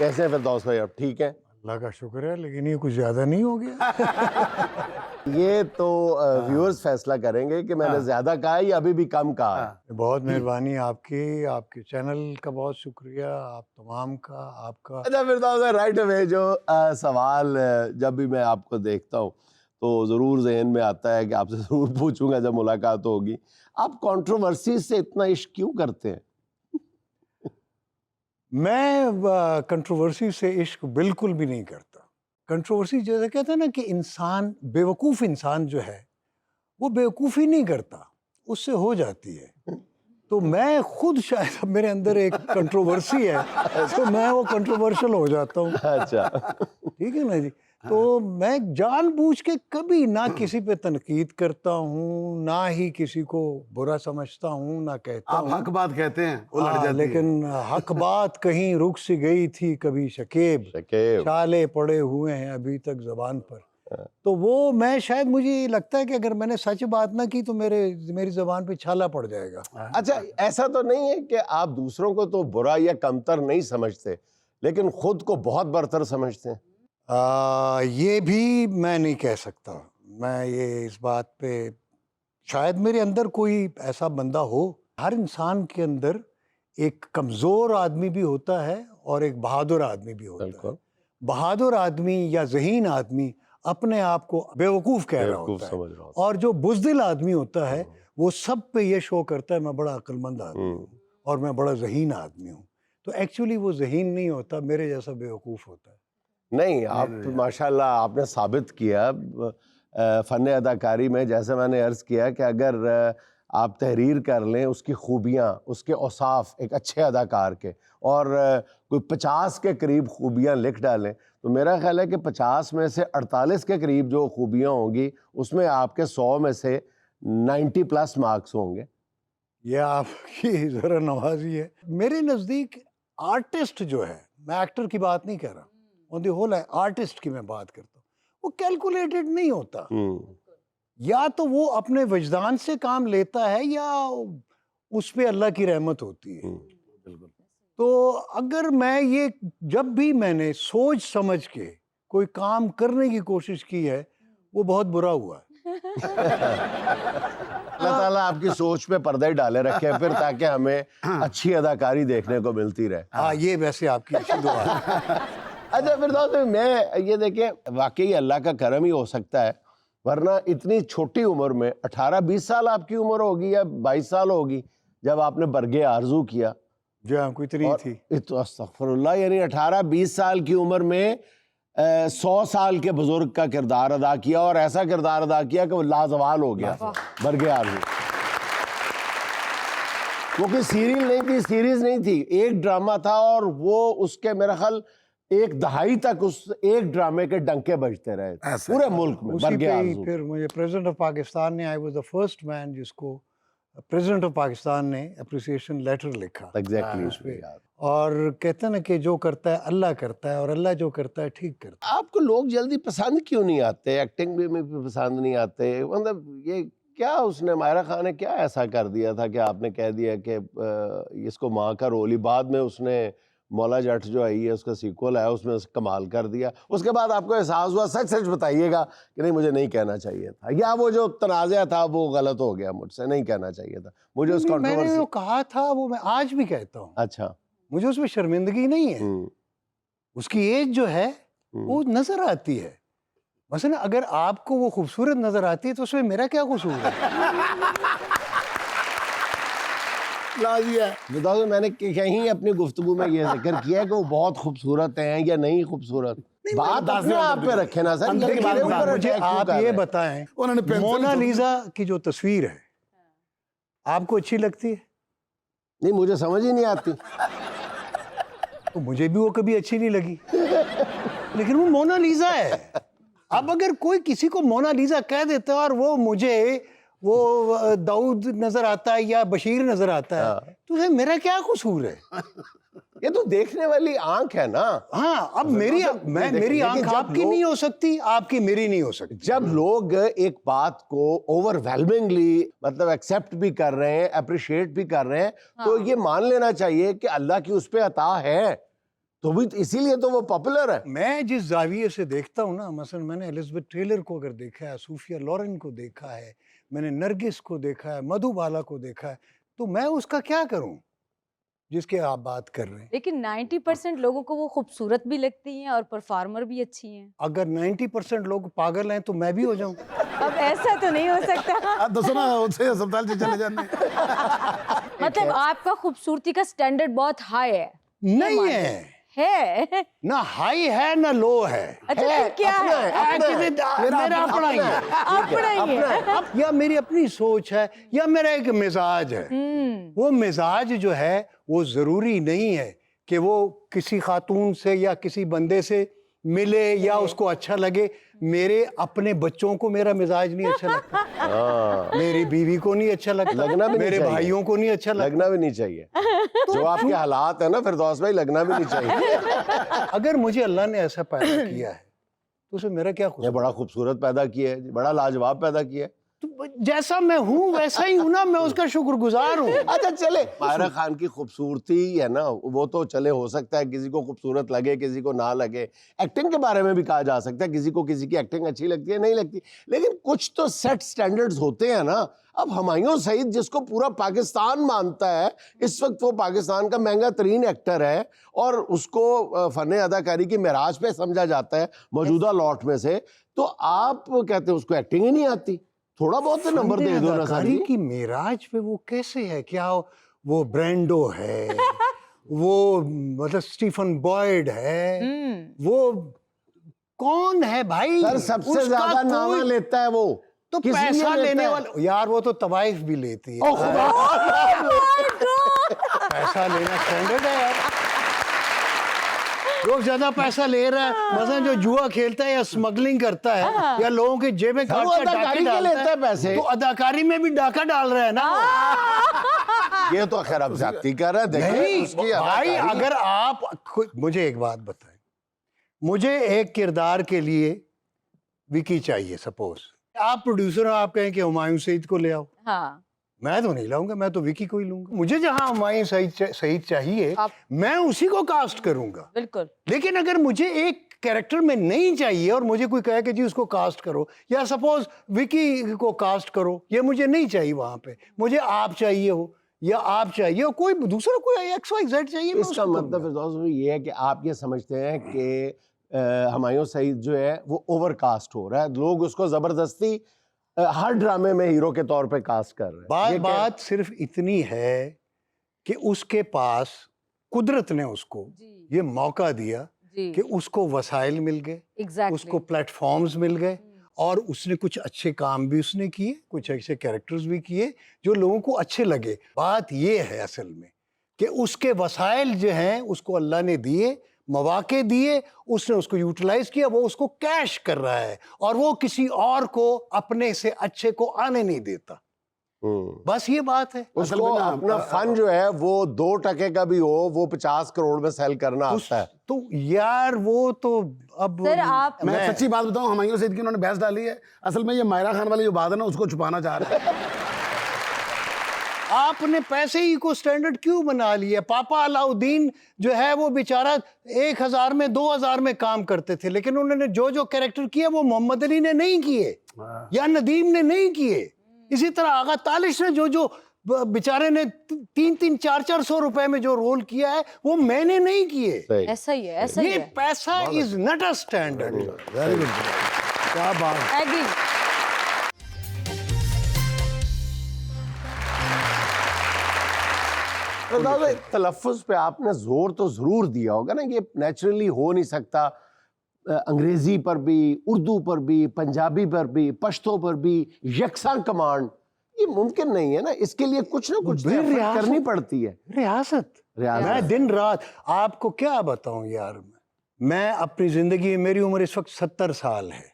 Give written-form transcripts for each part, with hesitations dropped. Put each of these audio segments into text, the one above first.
कैसे हैं फिरदौस भाई, आप ठीक हैं? अल्लाह का शुक्र है, लेकिन ये कुछ ज्यादा नहीं हो गया? ये तो व्यूअर्स फैसला करेंगे कि मैंने ज्यादा कहा है या अभी भी कम कहा है। बहुत मेहरबानी आपकी, आपके चैनल का बहुत शुक्रिया, आप तमाम का, आपका। अच्छा फिरदौस भाई, राइट अवे जो सवाल जब भी मैं आपको देखता हूँ तो ज़रूर जहन में आता है कि आपसे ज़रूर पूछूंगा जब मुलाकात होगी, आप कंट्रोवर्सी से इतना इश्क क्यों करते हैं? मैं कंट्रोवर्सी से इश्क बिल्कुल भी नहीं करता। कंट्रोवर्सी जैसे कहते हैं ना कि इंसान, बेवकूफ़ इंसान जो है वो बेवकूफ़ी नहीं करता, उससे हो जाती है। तो मैं खुद शायद अब मेरे अंदर एक कंट्रोवर्सी है, तो मैं वो कंट्रोवर्शियल हो जाता हूँ। अच्छा। ठीक है ना जी। तो मैं जानबूझ के कभी ना किसी पे तनकीद करता हूँ, ना ही किसी को बुरा समझता हूँ, ना कहता आप हूँ। हक बात कहते हैं, वो लड़ हाँ, जाती है। लेकिन हक बात कहीं रुक सी गई थी कभी शकीब, शकीब। छाले पड़े हुए हैं अभी तक ज़बान पर। तो वो मैं शायद, मुझे ये लगता है कि अगर मैंने सच बात ना की तो मेरी ज़बान पे छाला पड़ जाएगा। अच्छा, ऐसा तो नहीं है कि आप दूसरों को तो बुरा या कमतर नहीं समझते लेकिन खुद को बहुत बरतर समझते हैं? ये भी मैं नहीं कह सकता। मैं ये इस बात पे, शायद मेरे अंदर कोई ऐसा बंदा हो। हर इंसान के अंदर एक कमज़ोर आदमी भी होता है और एक बहादुर आदमी भी होता है। बिल्कुल। बहादुर आदमी या ज़हीन आदमी अपने आप को बेवकूफ़ कह रहा बेवकूफ होता है, समझ रहा हूँ। और जो बुज़दिल आदमी होता है वो सब पे ये शो करता है मैं बड़ा अक्लमंद आदमी हूँ और मैं बड़ा ज़हीन आदमी हूँ। तो एक्चुअली वो ज़हीन नहीं होता, मेरे जैसा बेवकूफ़ होता है। नहीं, आप तो माशाल्लाह आपने साबित किया फ़न अदाकारी में, जैसे मैंने अर्ज़ किया कि अगर आप तहरीर कर लें उसकी खूबियाँ, उसके औसाफ एक अच्छे अदाकार के, और कोई 50 के करीब खूबियाँ लिख डालें तो मेरा ख्याल है कि 50 में से 48 के करीब जो खूबियाँ होंगी उसमें आपके 100 में से 90 प्लस मार्क्स होंगे। ये आपकी ज़रा नवाजी है। मेरे नज़दीक आर्टिस्ट जो है, मैं एक्टर की बात नहीं कर रहा, ऑन द होल है आर्टिस्ट की मैं बात करता हूँ, वो कैलकुलेटेड नहीं होता। या तो वो अपने वजदान से काम लेता है या उस पे अल्लाह की रहमत होती है। तो अगर मैं ये, जब भी मैंने सोच समझ के कोई काम करने की कोशिश की है वो बहुत बुरा हुआ है। अल्लाह ताला आपकी सोच पे पर्दे डाले रखे हैं फिर, ताकि हमें अच्छी अदाकारी देखने को मिलती रहे। हाँ, ये वैसे आपकी अच्छी दुआ है। अच्छा फिरदौस भाई, मैं ये देखें, वाकई अल्लाह का करम ही हो सकता है, वरना इतनी छोटी उम्र में 18-20 साल आपकी उम्र होगी या 22 साल होगी जब आपने बरगे आरजू किया। जो हमको इतनी और थी। तो अस्तगफुरुल्लाह, यानी 18-20 साल की उम्र में 100 साल के बुजुर्ग का किरदार अदा किया, और ऐसा किरदार अदा किया कि वो लाजवाल हो गया। बरगे आरजू वो कोई सीरियल नहीं थी, सीरीज नहीं थी, एक ड्रामा था, और वो उसके मेरा ख्याल एक दहाई तक उस एक ड्रामे के डंके बजते रहे पूरे मुल्क में। उसी बरगे पे ही आरजू। फिर मुझे प्रेसिडेंट ऑफ पाकिस्तान ने, I was the first man जिसको प्रेसिडेंट ऑफ पाकिस्तान ने अप्रिसिएशन लेटर लिखा एग्जैक्टली उस पे। और कहते हैं ना कि जो करता है अल्लाह करता है, और अल्लाह जो करता है ठीक करता है। आपको लोग जल्दी पसंद क्यों नहीं आते? एक्टिंग में भी पसंद नहीं आते? मतलब ये क्या, उसने मायरा खान ने क्या ऐसा कर दिया था कि आपने कह दिया कि इसको माँ का रोल ही? बाद में उसने मौला जट जो आई है उसका सीक्वल आया, उसमें कमाल कर दिया। उसके बाद आपको एहसास हुआ, सच सच बताइएगा कि नहीं मुझे नहीं कहना चाहिए था, या वो जो तनाज़ा था वो गलत हो गया, मुझसे नहीं कहना चाहिए था, मुझे उस मैंने कंट्रोवर्सी। जो कहा था वो मैं आज भी कहता हूँ, अच्छा। मुझे उसमें शर्मिंदगी नहीं है। उसकी एज जो है वो नजर आती है। मसलन अगर आपको वो खूबसूरत नजर आती है तो उसमें मेरा क्या कसूर है? बताओ, तो मैंने कहीं अपनी गुफ्तगू में ये जिक्र किया है कि वो बहुत खूबसूरत हैं या नहीं खूबसूरत? बात अपने आप पे रखे ना सर, अंदर की बात मेरे ऊपर मुझे attack क्यों आप कर ये रहे हैं? बताएं, उन्होंने पेंसिल मोनालिसा की जो तस्वीर है आपको अच्छी लगती है? नहीं, मुझे समझ ही नहीं आती। तो मुझे भी वो कभी अच्छी नहीं लगी, लेकिन वो मोनालिसा है। अब अगर कोई किसी को मोनालिसा कह देता है और वो मुझे वो दाऊद नजर आता है या बशीर नजर आता है, तो फिर मेरा क्या कसूर है? ये तो देखने वाली आंख है ना। हाँ, अब तो मेरी देखिए, मेरी लेकिन आंख जब आपकी लोग- नहीं हो सकती, आपकी मेरी नहीं हो सकती। जब लोग एक बात को ओवरवेलमिंगली मतलब एक्सेप्ट भी कर रहे हैं, अप्रिशिएट भी कर रहे हैं, तो ये मान लेना चाहिए कि अल्लाह की उस पे अता है। तो भी तो इसीलिए तो वो पॉपुलर है। मैं जिस जाविये से देखता हूँ ना, मसलन मैंने एलिजाबेथ टेलर को अगर देखा है, सूफिया लॉरेन को देखा है, मैंने नरगिस को देखा है, मधुबाला को देखा है, तो मैं उसका क्या करूँ जिसके आप बात कर रहे हैं। लेकिन 90% लोगों को वो खूबसूरत भी लगती हैं और परफॉर्मर भी अच्छी हैं। अगर 90% लोग पागल हैं तो मैं भी हो जाऊं। अब ऐसा तो नहीं हो सकता। आप दसो ना उनसे अस्पताल से चले जाने। मतलब आपका खूबसूरती का स्टैंडर्ड बहुत हाई है। नहीं है ना, हाई है ना लो है। अच्छा फिर क्या है? मेरा अपना ही है, अपना ही है। या मेरी अपनी सोच है, या मेरा एक मिजाज है। वो मिजाज जो है वो जरूरी नहीं है कि वो किसी खातून से या किसी बंदे से मिले या उसको अच्छा लगे। मेरे अपने बच्चों को मेरा मिजाज नहीं अच्छा लगता, मेरी बीवी को नहीं अच्छा लगता, लगना भी नहीं मेरे चाहिए। भाइयों को नहीं अच्छा लगता। लगना भी नहीं चाहिए। जो आपके हालात है ना फिरदौस भाई, लगना भी नहीं चाहिए। अगर मुझे अल्लाह ने ऐसा पैदा किया है तो उसे मेरा क्या ये कसूर? बड़ा खूबसूरत पैदा किया है, बड़ा लाजवाब पैदा किया है। तो जैसा मैं हूँ वैसा ही हूँ ना, मैं उसका शुक्रगुजार हूँ। अच्छा चले, मायरा खान की खूबसूरती है ना, वो तो चले हो सकता है किसी को खूबसूरत लगे किसी को ना लगे। एक्टिंग के बारे में भी कहा जा सकता है, किसी को किसी की एक्टिंग अच्छी लगती है नहीं लगती, लेकिन कुछ तो सेट स्टैंडर्ड्स होते हैं ना। अब हुमायूं सईद जिसको पूरा पाकिस्तान मानता है, इस वक्त वो पाकिस्तान का महंगा तरीन एक्टर है और उसको फन अदाकारी की मेराज पे समझा जाता है मौजूदा लॉट में से, तो आप कहते हैं उसको एक्टिंग ही नहीं आती। थोड़ा बहुत नंबर दे दो ना अदाकारी की मेराज पे वो कैसे है? क्या वो ब्रेंडो है, वो मतलब स्टीफन बॉयड है, वो कौन है भाई? सर सबसे ज्यादा नामा लेता है वो, तो किस लिए पैसा लेता लेने है? वाला यार, वो तो तवाइफ भी लेती है। ओ खुदा। पैसा लेना स्टैंडर्ड है यार। लोग ज्यादा पैसा ले रहा है, मसलन जो जुआ खेलता है या स्मगलिंग करता है या लोगों के जेब में काट वो के डाके अदाकारी के डालता लेता है पैसे। तो अदाकारी में भी डाका डाल रहा है ना। ये तो खैर अब ज्यादती कर रहा है। देखिए नहीं उसकी भाई, अदाकारी- अगर आप मुझे एक बात बताएं, मुझे एक किरदार के लिए विकी चाहिए। सपोज आप प्रोड्यूसर हो, आप कहें कि हुमायूं सईद को ले आओ, हाँ मैं तो नहीं लाऊंगा, मैं तो विकी को ही लूंगा। मुझे जहां हुमायूं सईद चाहिए आप- मैं उसी को कास्ट करूंगा। बिल्कुल। लेकिन अगर मुझे एक कैरेक्टर में नहीं चाहिए और मुझे कोई कहे कि जी उसको कास्ट करो, या सपोज विकी को कास्ट करो, ये मुझे नहीं चाहिए, वहां पे मुझे आप चाहिए हो या आप चाहिए हो, कोई दूसरा कोई XYZ चाहिए, मैं इसका उसको मतलब करूंगा। फिरदौस भाई ये है कि आप ये समझते हैं कि हुमायूं सईद जो है वो ओवरकास्ट हो रहा है, लोग उसको जबरदस्ती हर ड्रामे में हीरो के तौर पे कास्ट कर रहे हैं। बात सिर्फ इतनी है कि उसके पास कुदरत ने उसको जी ये मौका दिया जी कि उसको वसाइल मिल गए, एग्जैक्टली। उसको प्लेटफॉर्म्स मिल गए, और उसने कुछ अच्छे काम भी उसने किए, कुछ ऐसे कैरेक्टर्स भी किए जो लोगों को अच्छे लगे। बात ये है असल में कि उसके वसाइल जो हैं उसको अल्लाह ने दिए, मौके दिए, उसने उसको यूटिलाइज किया, वो उसको कैश कर रहा है और वो किसी और को अपने से अच्छे को आने नहीं देता। बस ये बात है। उसको अपना फन जो है वो 2% का भी हो वो 50 करोड़ में सेल करना आता है। तो यार वो तो अब सर आप मैं सच्ची बात बताऊं, हुमायूं सईद की उन्होंने बहस डाली है, असल में ये मायरा खान वाली जो बात है ना उसको छुपाना चाह रहे हैं। आपने पैसे ही को स्टैंडर्ड क्यों बना लिया? पापा अलाउद्दीन जो है वो बेचारा 1000 में 2000 में काम करते थे, लेकिन उन्होंने जो जो कैरेक्टर किए वो मोहम्मद अली ने नहीं किए या नदीम ने नहीं किए। इसी तरह आगा तालिश ने जो जो बेचारे ने 3-3, 400 रुपए में जो रोल किया है वो मैंने नहीं किए। सही। ऐसा ही है, ऐसा ही ये है। पैसा is not a standard. Very good, क्या बात है। एग्री। तलफ़्फ़ुज़ पे आपने जोर तो जरूर दिया होगा ना, ये नेचुरली हो नहीं सकता। अंग्रेजी पर भी, उर्दू पर भी, पंजाबी पर भी, पश्तो पर भी यकसा कमांड, ये मुमकिन नहीं है ना। इसके लिए कुछ ना कुछ फिर एफर्ट रियासत- करनी पड़ती है। रियासत मैं दिन रात आपको क्या बताऊं यार। मैं अपनी जिंदगी, मेरी उम्र इस वक्त 70 साल है।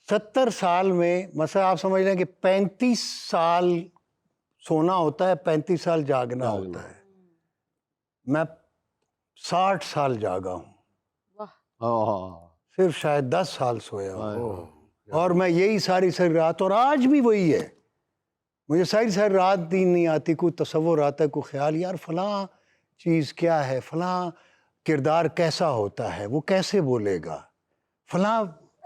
70 साल में मतलब आप समझ लें कि 35 साल सोना होता है, 35 साल जागना होता है। मैं 60 साल जागा हूँ, सिर्फ शायद 10 साल सोया हूँ, और मैं यही सारी रात, और आज भी वही है। मुझे सारी रात नींद नहीं आती, कोई तसव्वुर आता है, कोई ख्याल, यार फलां चीज़ क्या है, फलां किरदार कैसा होता है, वो कैसे बोलेगा, फला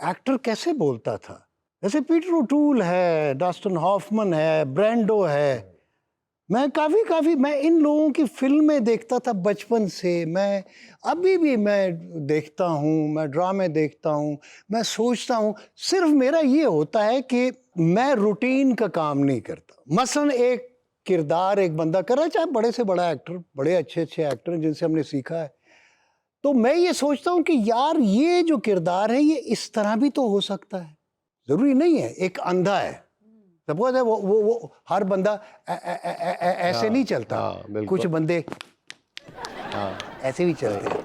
एक्टर कैसे बोलता था। जैसे पीटर ओटूल है, डस्टिन हॉफमैन है, ब्रेंडो है। मैं इन लोगों की फिल्में देखता था बचपन से। मैं अभी भी मैं देखता हूँ, मैं ड्रामे देखता हूँ, मैं सोचता हूँ। सिर्फ मेरा ये होता है कि मैं रूटीन का काम नहीं करता। मसलन एक किरदार एक बंदा कर रहा है, चाहे बड़े से बड़ा एक्टर, बड़े अच्छे अच्छे एक्टर हैं जिनसे हमने सीखा है, तो मैं ये सोचता हूँ कि यार ये जो किरदार है ये इस तरह भी तो हो सकता है। जरूरी नहीं है एक अंधा है, सपोज है वो हर बंदा ऐसे नहीं चलता। कुछ बंदे ऐसे भी चलते हैं।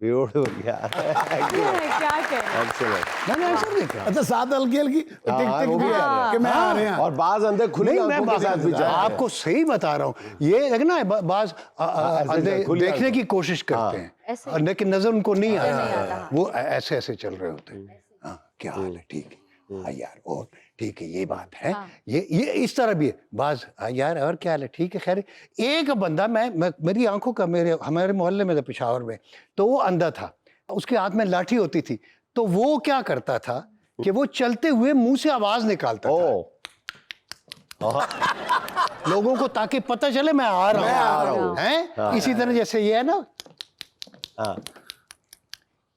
ब्यूटीफुल क्या करें। मैंने ऐसा देखा। अच्छा, साथ हल्की हल्की टिक टिक भी है कि मैं आ रहे हैं। और बाज अंधे खुली नहीं, मैं आंखों के साथ भी जाते हैं। आपको सही बता रहा हूँ। ये देखना है बाज अंधे देखने की कोशिश करते हैं लेकिन नजर उनको नहीं आता, वो ऐसे ऐसे चल रहे होते हैं। हाँ, क्या हाल है, ठीक है, हाँ यार, और ठीक है, ये बात है। ये इस तरह भी है बाज, हाँ यार, और क्या हाल है, ठीक है, खैर। एक बंदा मैं मेरी आंखों का, हमारे मोहल्ले में था पेशावर में, तो वो अंधा था, उसके हाथ में लाठी होती थी, तो वो क्या करता था कि वो चलते हुए मुंह से आवाज निकालता था लोगों को, ताकि पता चले मैं आ रहा हूँ। हैं? इसी तरह जैसे ये है ना,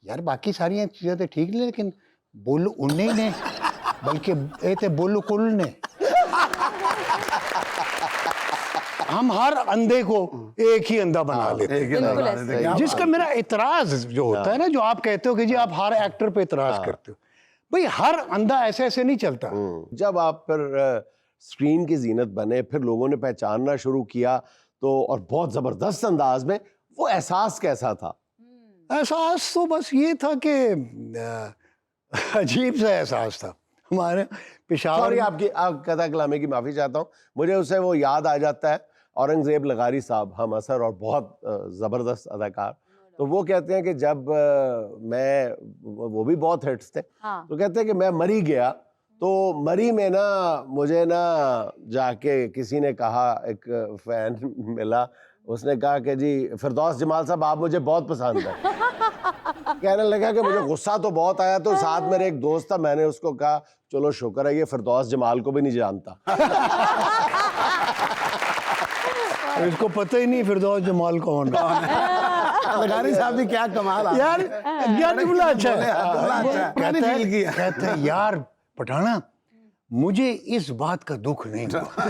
यार बाकी सारी चीजें तो ठीक नहीं, लेकिन बोलो उन्हें ने, बल्कि ये थे बोलो कुल ने। हम हर अंधे को एक ही अंधा बना लेते हैं। जिसका मेरा इतराज जो होता है ना, जो आप कहते हो कि जी आप हर एक्टर पे इतराज करते हो, भाई हर अंधा ऐसे ऐसे नहीं चलता। जब आप फिर स्क्रीन की जीनत बने, फिर लोगों ने पहचानना शुरू किया, तो और बहुत जबरदस्त अंदाज में, वो एहसास कैसा था? एहसास तो बस ये था कि अजीब सा एहसास था। हमारे पेशावर, सॉरी, आपकी कथा कलामे की माफी चाहता हूँ, मुझे उससे वो याद आ जाता है, औरंगजेब लगारी साहब, हम असर और बहुत जबरदस्त अदाकार, तो वो कहते हैं कि जब मैं, वो भी बहुत हिट्स थे, तो कहते हैं कि मैं मरी गया, तो मरी में ना मुझे ना जाके किसी ने कहा, एक फैन मिला, उसने कहा कि जी फिरदौस जमाल साहब आप मुझे बहुत पसंद है। कहने लगा कि मुझे गुस्सा तो बहुत आया, तो साथ मेरे एक दोस्त था, मैंने उसको कहा चलो शुक्र है ये फिरदौस जमाल को भी नहीं जानता। इसको पता ही नहीं फिरदौस जमाल कौन है। लगारी साहब भी क्या कमाल यार, क्या जुमला अच्छा है। कहता है यार पठाना, मुझे इस बात का दुख नहीं हुआ,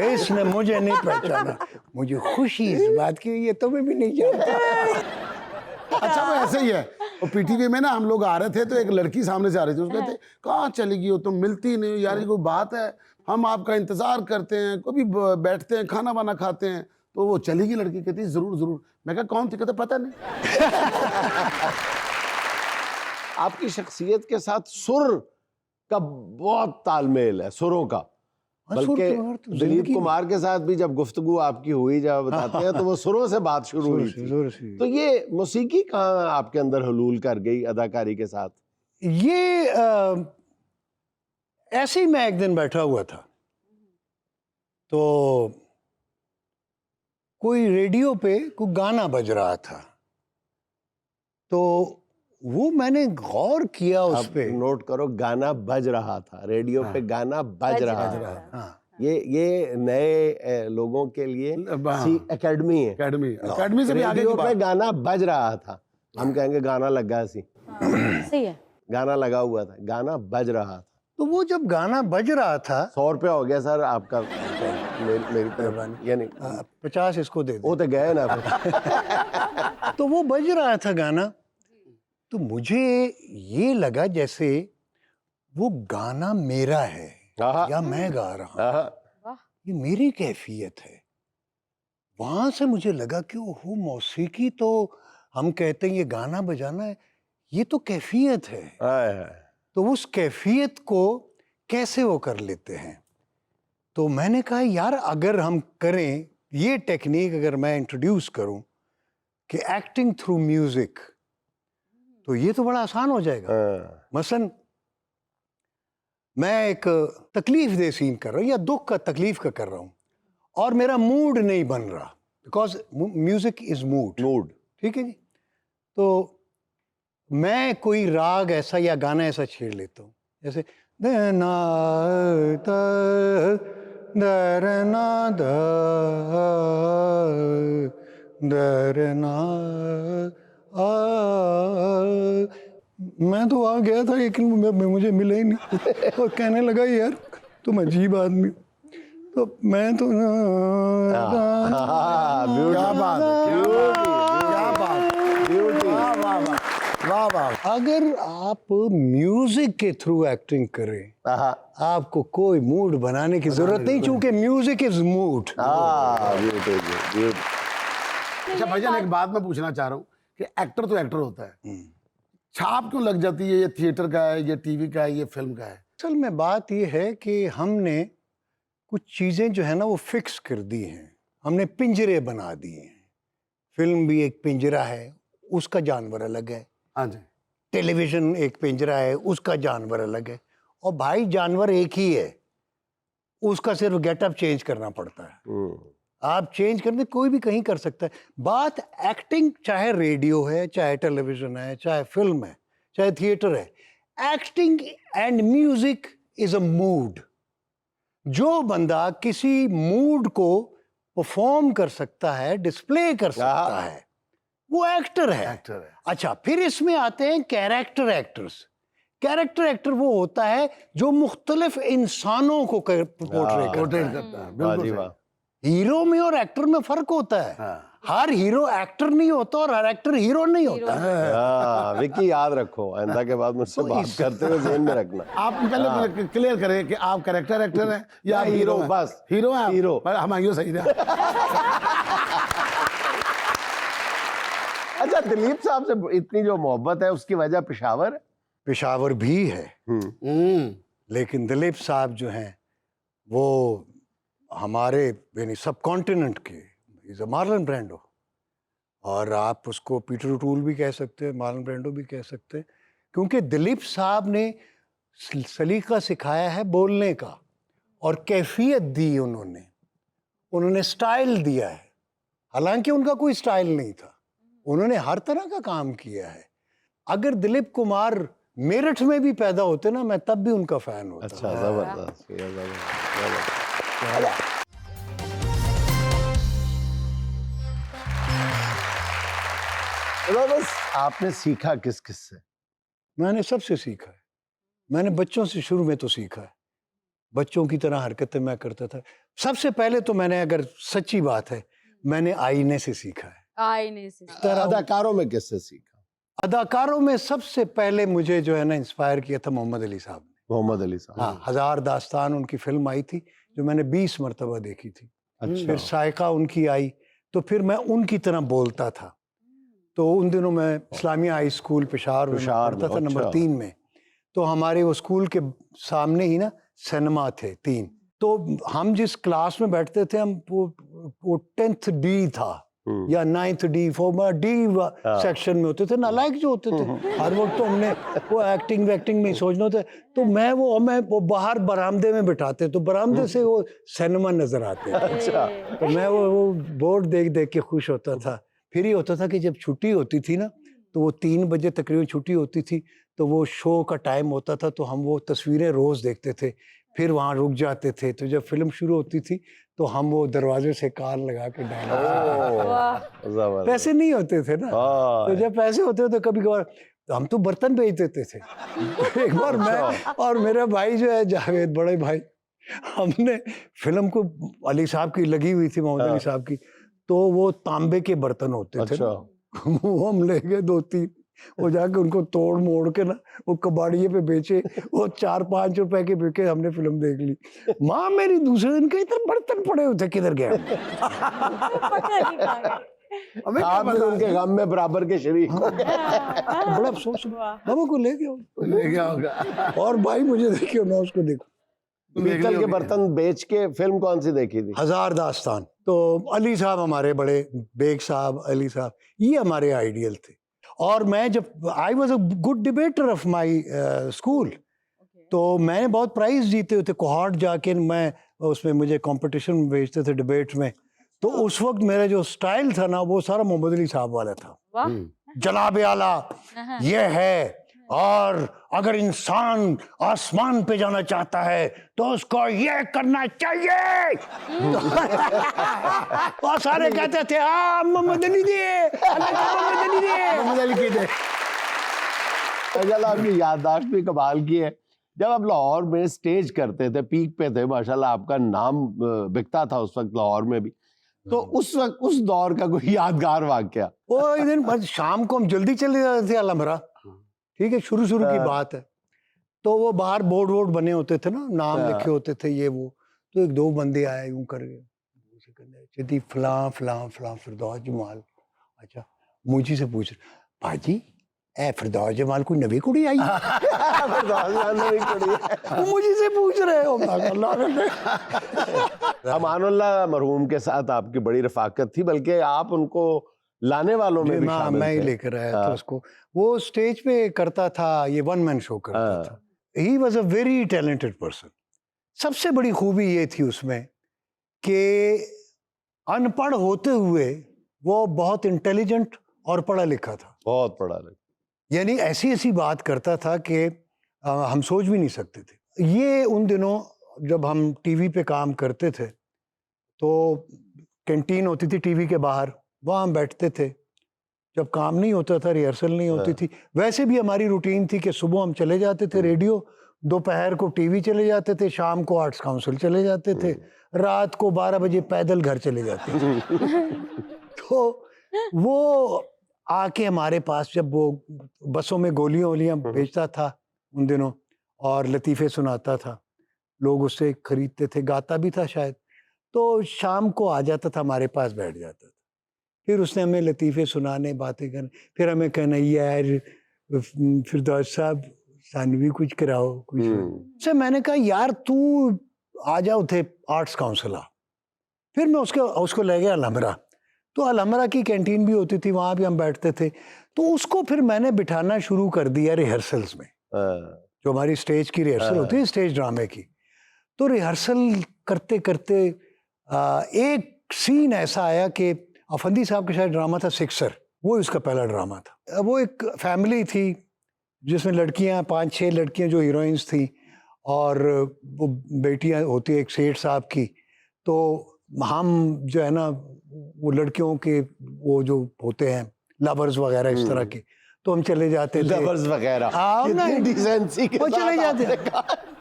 इसने मुझे नहीं पहचाना, मुझे खुशी इस बात की, ये तुम्हें भी नहीं जानता। अच्छा, वो ऐसे ही है। वो पीटीवी में ना हम लोग आ रहे थे, तो एक लड़की सामने से आ रही थी, उसको कहते कहाँ चली गई हो तुम, मिलती नहीं हो यार, ये कोई बात है, हम आपका इंतजार करते हैं, कभी बैठते हैं, खाना वाना खाते हैं। तो वो चली गई लड़की, कहती जरूर जरूर। मैं कहा कौन थी? कहते पता नहीं। आपकी शख्सियत के साथ सुर का बहुत तालमेल है, सुरों का, बल्कि दिलीप कुमार के साथ भी जब गुफ्तगू आपकी हुई, जब बताते हैं, तो वो सुरों से बात शुरू हुई थी। तो ये मौसीकी कहाँ आपके अंदर हुलूल कर गई अदाकारी के साथ? ये ऐसे ही मैं एक दिन बैठा हुआ था, तो कोई रेडियो पे कोई गाना बज रहा था, तो वो मैंने गौर किया उस पे। नोट करो, गाना बज रहा था, रेडियो पे गाना बज रहा था। ये नए लोगों के लिए एकेडमी है, एकेडमी से भी आगे रेडियो पे गाना बज रहा था, हम कहेंगे गाना लगा सी, सही है, गाना लगा हुआ था, गाना बज रहा था। तो वो जब गाना बज रहा था, 100 रुपया हो गया सर आपका, मेरी तरफ, यानी 50 इसको दे दो। वो तो गए ना। तो वो बज रहा था गाना, तो मुझे ये लगा जैसे वो गाना मेरा है या मैं गा रहा हूँ, ये मेरी कैफियत है। वहां से मुझे लगा कि ओहो, मौसीकी तो हम कहते हैं ये गाना बजाना है, ये तो कैफियत है। तो उस कैफियत को कैसे वो कर लेते हैं। तो मैंने कहा यार अगर हम करें ये टेक्निक, अगर मैं इंट्रोड्यूस करूं कि एक्टिंग थ्रू म्यूजिक, तो ये तो बड़ा आसान हो जाएगा। मसलन मैं एक तकलीफ दे सीन कर रहा हूँ या दुख का, तकलीफ का कर रहा हूँ, और मेरा मूड नहीं बन रहा, बिकॉज म्यूजिक इज मूड। ठीक है जी। तो मैं कोई राग ऐसा या गाना ऐसा छेड़ लेता हूँ, जैसे ना दरना दरना आ, मैं तो वहाँ गया था लेकिन मुझे मिला ही नहीं और कहने लगा यार तुम अजीब आदमी, तो मैं तो क्या बात है, क्या बात, ब्यूटी, वाह वाह वाह वाह वाह। अगर आप म्यूजिक के थ्रू एक्टिंग करें, आपको कोई मूड बनाने की जरूरत नहीं, क्योंकि म्यूजिक इज मूड। ब्यूटी। अच्छा भाईजान, एक बात मैं पूछना चाह रहा हूँ कि एक्टर तो एक्टर होता है, छाप क्यों लग जाती है? ये थिएटर का है, ये टीवी का है, ये फिल्म का है? असल में बात ये है कि हमने कुछ चीज़ें जो है ना वो फिक्स कर दी हैं, हमने पिंजरे बना दिए हैं। फिल्म भी एक पिंजरा है, उसका जानवर अलग है। हाँ जी। टेलीविज़न एक पिंजरा है, उसका जानवर अलग है। और भाई जानवर एक ही है, उसका सिर्फ गेटअप चेंज करना पड़ता है। आप चेंज करने कोई भी कहीं कर सकता है। बात एक्टिंग, चाहे रेडियो है, चाहे टेलीविज़न है, चाहे फिल्म है, चाहे थिएटर है, acting and music is a mood. जो बंदा किसी मूड को परफॉर्म कर सकता है, डिस्प्ले कर सकता है, वो एक्टर है। एक्टर है। अच्छा, फिर इसमें आते हैं कैरेक्टर एक्टर्स। कैरेक्टर एक्टर वो होता है जो मुख्तलिफ इंसानों को पोर्ट्रेट करता है। बिल्कुल सही। हीरो में और एक्टर में फर्क होता है। हाँ। हर हीरो एक्टर नहीं होता और हर एक्टर हीरो नहीं होता। विकी याद रखो, आइंदा के बाद मुझसे बात करते हुए ज़हन में रखना। आप पहले मुझे क्लियर करें कि आप कैरेक्टर एक्टर हैं या मैं हीरो, हैं? बस हीरो हैं आप? हीरो। हम हीरो सही थे। अच्छा, दिलीप साहब से इतनी जो मोहब्बत है उसकी वजह पेशावर है? पेशावर भी है, लेकिन दिलीप साहब जो हैं वो हमारे यानी सब कॉन्टिनेंट के, इज अ मार्लन ब्रांडो। और आप उसको पीटर ओटूल भी कह सकते हैं, मार्लन ब्रांडो भी कह सकते हैं, क्योंकि दिलीप साहब ने सलीका सिखाया है बोलने का और कैफियत दी उन्होंने स्टाइल दिया है। हालांकि उनका कोई स्टाइल नहीं था, उन्होंने हर तरह का काम किया है। अगर दिलीप कुमार मेरठ में भी पैदा होते ना, मैं तब भी उनका फैन होता। अच्छा, जबरदस्त, ये जबरदस्त। बस आपने सीखा किस किस से? मैंने सबसे सीखा है। मैंने बच्चों से शुरू में तो सीखा है, बच्चों की तरह हरकतें मैं करता था। सबसे पहले तो मैंने, अगर सच्ची बात है, मैंने आईने से सीखा है। आईने से। अदाकारों में किससे सीखा? अदाकारों में सबसे पहले मुझे जो है ना इंस्पायर किया था मोहम्मद अली साहब ने। मोहम्मद अली साहब। हाँ, हजार दास्तान उनकी फिल्म आई थी जो मैंने 20 मरतबा देखी थी। अच्छा। फिर साइका उनकी आई, तो फिर मैं उनकी तरह बोलता था। तो उन दिनों मैं इस्लामिया हाई स्कूल पेशावर में पढ़ता था, नंबर 3 में। तो हमारे वो स्कूल के सामने ही ना सिनेमा थे 3। तो हम जिस क्लास में बैठते थे, हम वो 10th D था या 9th D, 4 D सेक्शन में होते थे। नालायक जो होते थे, हर वक्त तो हमने वो एक्टिंग में ही सोचना होता। तो मैं वो बाहर बरामदे में बिठाते, तो बरामदे से वो सिनेमा नजर आते। अच्छा। तो मैं वो बोर्ड देख देख के खुश होता था। फिर ये होता था कि जब छुट्टी होती थी ना, तो वो 3 बजे तकरीबन छुट्टी होती थी, तो वो शो का टाइम होता था, तो हम वो तस्वीरें रोज़ देखते थे। फिर वहाँ रुक जाते थे, तो जब फिल्म शुरू होती थी तो हम वो दरवाजे से कान लगा के डायलॉग, पैसे नहीं होते थे ना, तो जब पैसे होते तो कभी कभार हम तो बर्तन बेच देते थे। एक बार मैं और मेरा भाई जो है जावेद, बड़े भाई, हमने फिल्म को, अली साहब की लगी हुई थी, मोहम्मद अली साहब की, तो वो तांबे के बर्तन होते थे ना, वो हम ले गए 2-3, वो जाके उनको तोड़ मोड़ के ना वो कबाड़िए पे बेचे, वो 4-5 रुपए के बिके। हमने फिल्म देख ली। माँ मेरी दूसरे दिन के इतने बर्तन पड़े हुए थे, किधर गए? आप भी उनके गम में बराबर के शरीक हो गए। बड़ा अफसोस, बाबा को ले गया होगा। और भाई मुझे देखियो, मैं उसको देखूं। पीतल के बर्तन बेच के फिल्म कौन सी देखी थी? हजार दास्तान। तो अली साहब हमारे बड़े, बेग साहब, अली साहब, ये हमारे आइडियल थे। और मैं जब I was a good debater of my school, तो मैंने बहुत प्राइज जीते हुए थे। कोहार्ट जाके मैं उसमें, मुझे कंपटीशन में भेजते थे डिबेट में, तो उस वक्त मेरा जो स्टाइल था ना वो सारा मोहम्मद अली साहब वाला था। वाह। जनाब आला हाँ। ये है, और अगर इंसान आसमान पे जाना चाहता है तो उसको ये करना चाहिए। और सारे कहते थे हाँ मोहम्मद अली दिए, मोहम्मद अली दिए, मोहम्मद अली की दे। माशाल्लाह आपकी याददाश्त भी कमाल की है। जब आप लाहौर में स्टेज करते थे, पीक पे थे, माशाल्लाह आपका नाम बिकता था उस वक्त लाहौर में भी, तो उस वक्त उस दौर का कोई यादगार वाकया? वो एक दिन बस शाम को हम जल्दी चले जाते थे अलमरा, ठीक है, शुरू की बात है। तो वो बाहर बोर्ड वोर्ड बने होते थे ना, नाम लिखे होते थे ये वो। तो एक दो बंदे आए यूं करके, जी फलां फलां फलां फिरदौस जमाल। अच्छा, मुझे से पूछ रहे, भाजी ए फिरदौस जमाल कोई नवी कुड़ी आई? वो मुझे से पूछ रहे हो। अमानुल्लाह मरहूम के साथ आपकी बड़ी रफाकत थी, बल्कि आप उनको लाने वालों में भी शामिल मैं ही थे। लेकर आया था उसको। वो स्टेज पे करता था, ये वन मैन शो करता था। He was a very talented person. सबसे बड़ी खूबी ये थी उसमें कि अनपढ़ होते हुए वो बहुत इंटेलिजेंट और पढ़ा लिखा था। बहुत पढ़ा लिखा, यानी ऐसी ऐसी बात करता था कि हम सोच भी नहीं सकते थे। ये उन दिनों जब हम टीवी पे काम करते थे तो कैंटीन होती थी टीवी के बाहर, वहाँ हम बैठते थे। जब काम नहीं होता था, रिहर्सल नहीं होती थी, वैसे भी हमारी रूटीन थी कि सुबह हम चले जाते थे रेडियो, दोपहर को टीवी चले जाते थे, शाम को आर्ट्स काउंसिल चले जाते थे, रात को 12 बजे पैदल घर चले जाते थे। तो वो आके हमारे पास, जब वो बसों में गोलियां वोलियां बेचता था उन दिनों और लतीफ़े सुनाता था, लोग उससे खरीदते थे, गाता भी था शायद, तो शाम को आ जाता था, हमारे पास बैठ जाता था। फिर उसने हमें लतीफ़े सुनाने, बातें करने, फिर हमें कहना यार फिरदौस साहब सानू भी कुछ कराओ कुछ। से मैंने कहा यार तू आ जाओ थे आर्ट्स काउंसिल आ। फिर मैं उसको ले गया अलहमरा। तो अलहमरा की कैंटीन भी होती थी, वहाँ भी हम बैठते थे। तो उसको फिर मैंने बिठाना शुरू कर दिया रिहर्सल्स में, जो हमारी स्टेज की रिहर्सल होती है, स्टेज ड्रामे की। तो रिहर्सल करते करते एक सीन ऐसा आया कि अफंदी साहब का शायद ड्रामा था सिक्सर, वो उसका पहला ड्रामा था। वो एक फैमिली थी जिसमें लड़कियां, 5-6 लड़कियां जो हीरोइंस थी, और वो बेटियां होती है एक सेठ साहब की। तो हम जो है ना वो लड़कियों के वो जो होते हैं लवर्स वगैरह इस तरह के, तो हम चले जाते थे, लवर्स वगैरह, कितनी डिसेंसी के वो चले साथ जाते थे।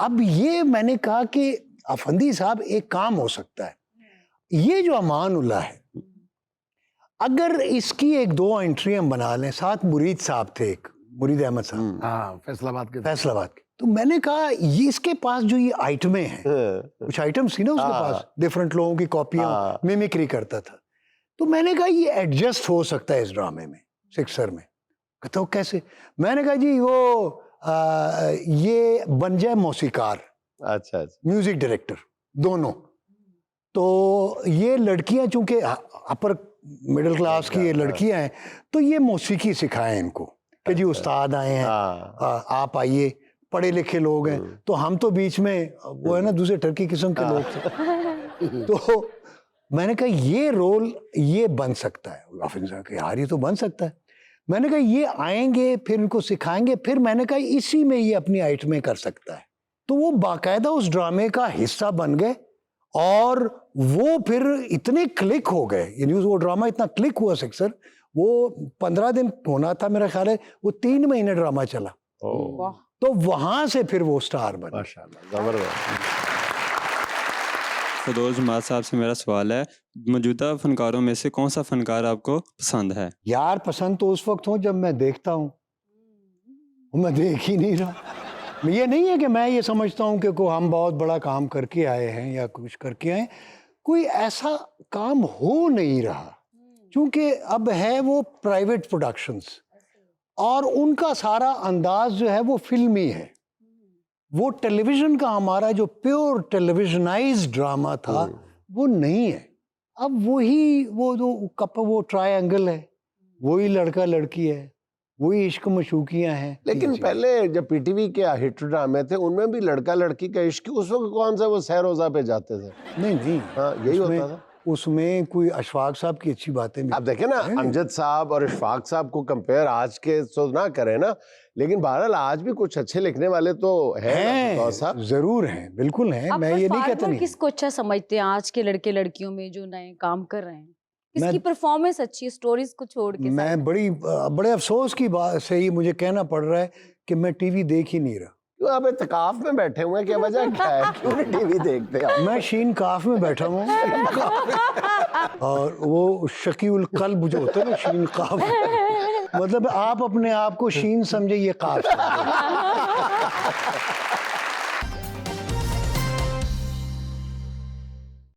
अब ये मैंने कहा कि अफंदी साहब एक काम हो सकता है, ये जो अमानुल्लाह है, अगर इसकी 1-2 एंट्री हम बना लें। साथ मुरीद साहब थे, एक मुरीद अहमद साहब, हाँ फैसलाबाद के। तो मैंने कहा ये इसके पास जो ये आइटमें हैं, कुछ आइटम्स थी ना उसके पास, डिफरेंट लोगों की कॉपियां, मिमिक्री करता था। तो मैंने कहा ये एडजस्ट हो सकता है इस ड्रामे में, सिक्सर में। कहता हो कैसे? मैंने कहा जी वो ये बन जाए मौसीकार, अच्छा, म्यूजिक डायरेक्टर, दोनों। तो ये लड़कियां चूंकि अपर मिडिल क्लास की ये लड़कियां हैं, तो ये मौसीकी सिखाएं इनको कि जी उस्ताद आए हैं, आप आइए, पढ़े लिखे लोग हैं। तो हम तो बीच में वो है ना दूसरे टर्की किस्म के लोग थे। तो मैंने कहा ये रोल ये बन सकता है। हाफिज साहब कहा यार ये तो बन सकता है। मैंने कहा ये आएंगे, फिर इनको सिखाएंगे, फिर मैंने कहा इसी में ये अपनी आइटमें कर सकता है। तो वो बाकायदा उस ड्रामे का हिस्सा बन गए, और वो फिर इतने क्लिक हो गए, यानी वो ड्रामा इतना क्लिक हुआ सिक्सर, वो 15 दिन होना था मेरा ख्याल है, वो 3 महीने ड्रामा चला। तो वहां से फिर वो स्टार बना। माशाल्लाह, जबरदस्त। फिरदौस जमाल साहब से मेरा सवाल है, मौजूदा फनकारों में से कौन सा फनकार आपको पसंद है? यार पसंद तो उस वक्त हो जब मैं देखता हूँ, मैं देख ही नहीं रहा। ये नहीं है कि मैं ये समझता हूँ कि हम बहुत बड़ा काम करके आए हैं या कुछ करके आए, कोई ऐसा काम हो नहीं रहा, क्योंकि अब है वो प्राइवेट प्रोडक्शंस, और उनका सारा अंदाज जो है वो फिल्मी है। वो टेलीविज़न का हमारा जो प्योर टेलीविजनाइज्ड ड्रामा था वो नहीं है। अब वो जो वो ट्रायंगल है, वही लड़का लड़की है, वही इश्क मशूकियां हैं। लेकिन पहले जब पीटीवी के हिट ड्रामे थे उनमें भी लड़का लड़की का इश्क, उस वक्त कौन सा वो सहरोजा पे जाते थे? नहीं हाँ, यही होता था। उसमें कोई अशफाक साहब की अच्छी बातें भी आप देखें ना, हैं। अमजद साहब और इशफाक साहब को कंपेयर आज के तो ना करें ना, लेकिन बहरहाल आज भी कुछ अच्छे लिखने वाले तो हैं बतौर साहब। हैं, जरूर हैं, बिल्कुल हैं, आप मैं ये नहीं कहता परफॉर्मर नहीं। किसको अच्छा समझते हैं आज के लड़के लड़कियों में जो नए काम कर रहे हैं? मैं- किसकी परफॉर्मेंस अच्छी है, स्टोरीज को छोड़ के? मैं बड़े अफसोस की बात से ही मुझे कहना पड़ रहा है कि मैं टीवी देख ही नहीं रहा। क्यों आप इत्तेकाफ में बैठे हुए हैं, क्या वजह क्या है, क्यों नहीं टीवी देखते आप? मैं शीन काफ में बैठा हूँ और वो शकीउल कल्ब जो होता है ना, शीन काफ, मतलब आप अपने आप को शीन समझे, ये काफ समझे।